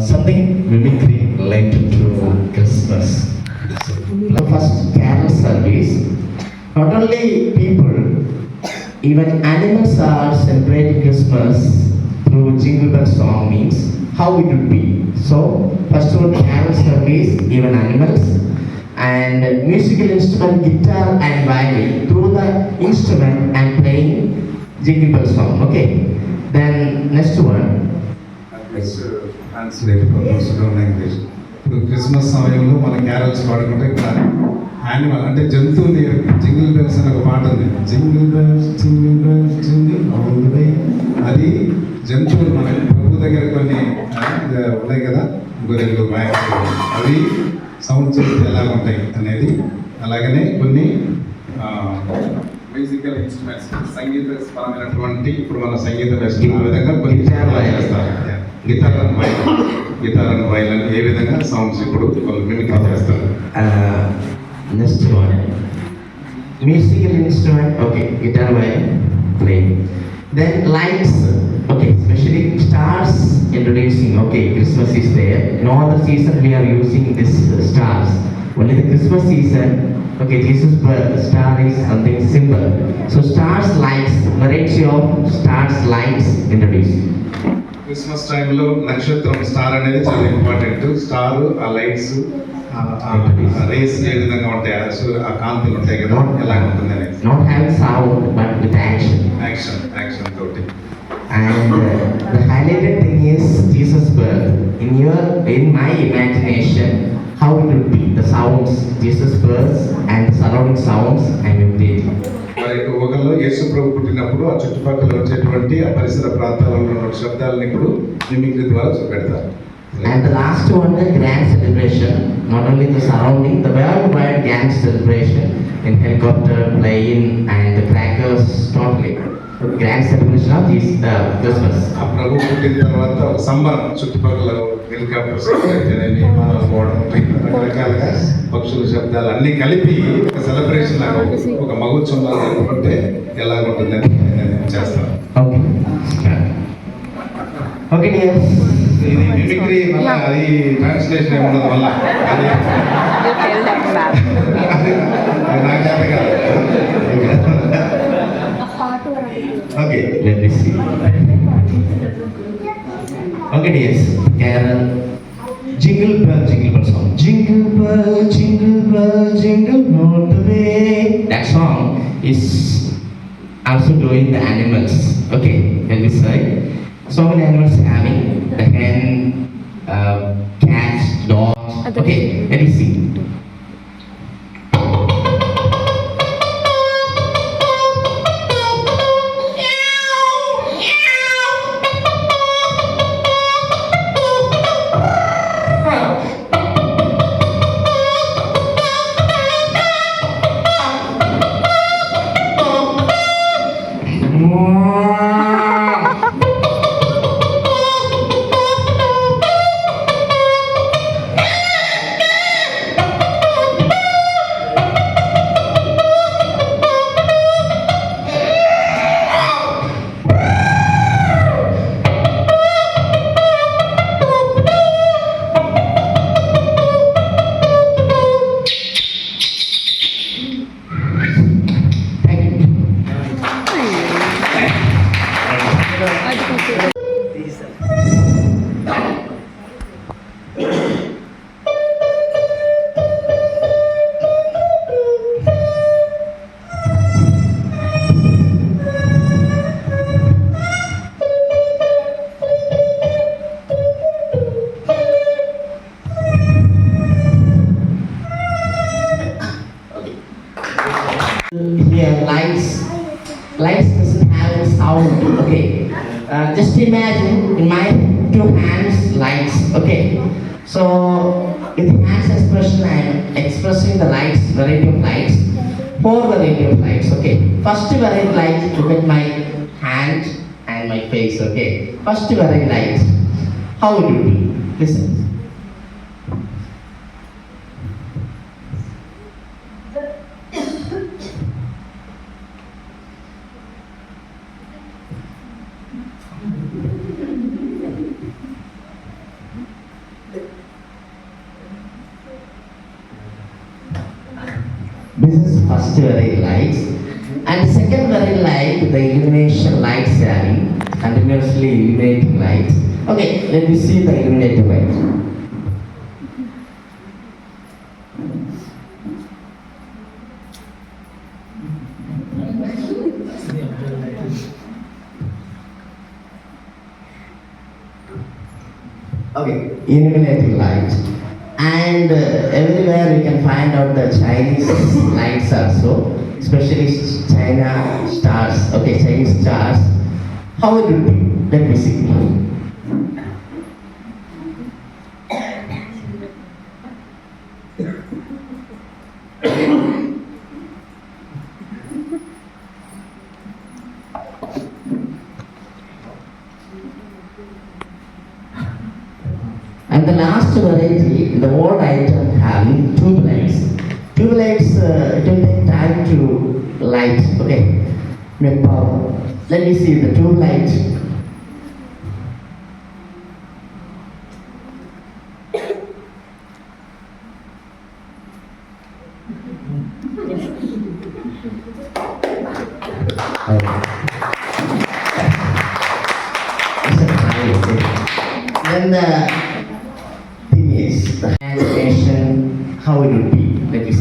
something mimicry related to Christmas. The first carol service, not only people, even animals are celebrating Christmas through jingle bell song means how it would be. So, first of all, carol service, even animals, and musical instrument, guitar and violin through the instrument and playing jingle bell song. Okay. Then next one. ఇప్పుడు Christmas సమయంలో మన carols పాడుకుంటే ఇక్కడ animal అంటే జంతువుని jingle bells అనే ఒక పాట ఉంది. Jingle bells jingle bells jingle all the way. అది జంతువులు మన ప్రభు దగ్గర కొన్ని ఉన్నాయి కదా, గొర్రెలు మేకలు, అవి సౌండ్ చేస్తే ఎలా ఉంటాయి అనేది. అలాగనే కొన్ని మ్యూజికల్ ఇన్స్ట్రుమెంట్స్, సంగీత పరమైనటువంటి ఇప్పుడు మన సంగీత వేస్తున్న విధంగా కొన్ని చేస్తారు. గిటార్ అండ్ వైలన్ ఏ విధంగా సౌండ్స్ ఇప్పుడు వాళ్ళు మిమిక్రీ చేస్తారు. Next one musical instrument. Okay, guitar, violin, playing. Then lights, okay, especially stars introducing. Okay, Christmas is there. No other season we are using this stars. Only the Christmas season. Okay, Jesus' birth, star is something simple. So stars, lights, variety of stars, lights introduced. Christmas టైంలో నక్షత్రం star అనేది చాలా important. Star, ఆ lights, race ఏ విధంగా ఉంటాయి, ఆ కాంతులు ఉంటాయి కదా, ఎలా ఉంటుంది అనేది. Not have sound but with action. Action తోటి. And the highlighted thing is Jesus' birth. In my imagination, how it would be, the sounds, Jesus' birth and the surrounding sounds I am imitating. మరి ఒకళ్ళు యేసు ప్రభు పుట్టినప్పుడు ఆ చుట్టుపక్కల వచ్చేటువంటి ఆ పరిసర ప్రాంతాలలో ఉన్న శబ్దాలను ఇప్పుడు మిమిక్రీ ద్వారా చూపెడతారు. And the last one, the grand celebration, not only the surrounding, the worldwide grand celebration in helicopter, plane and the crackers, totally. Grand celebration of this Christmas. ఆ ప్రభు పుట్టిన తర్వాత ఒక సంబరం, చుట్టుపక్కల హెలికాప్టర్స్, విమానాలు పోవడం, రకరకాలుగా పక్షుల శబ్దాలు అన్నీ కలిపి ఒక సెలబ్రేషన్ లాగా, ఒక మహోత్సవం లాగా జరుపుకుంటే ఎలా ఉంటుందని చేస్తాం. ఓకే డియర్, ఇది మిమిక్రీ వల్ల అది ట్రాన్స్లేషన్ ఏమున్నది వల్ల అది నాకు చేత కాదు. Okay, let me see. Okay, dears, carol, jingle bell song. Jingle bell, jingle all the way. That song is also doing the animals. Okay, let me say. So many animals having the hen, cats, dogs. Okay, let me see. Here, lights doesn't have a sound. Okay, just imagine in my two hands lights. Okay, so with hands expression I am expressing the lights, variety of lights, four variety of lights. Okay, first variety lights, look at my hand and my face. Okay, first variety lights, how it will be, listen. This is first very light. And second very light, the illumination light sharing, continuously illuminating light. Okay, let me see the illuminating light. Okay, illuminating light. And everywhere we can find out the Chinese lights also, especially China stars. Okay, Chinese stars. How it will be? Let me see. And the last variety, the old item having tube lights. Tube lights, it will take time to light. Okay, make power. Let me see the tube light. It's a time, okay. Then the thing is the animation, how it would be. Let me see.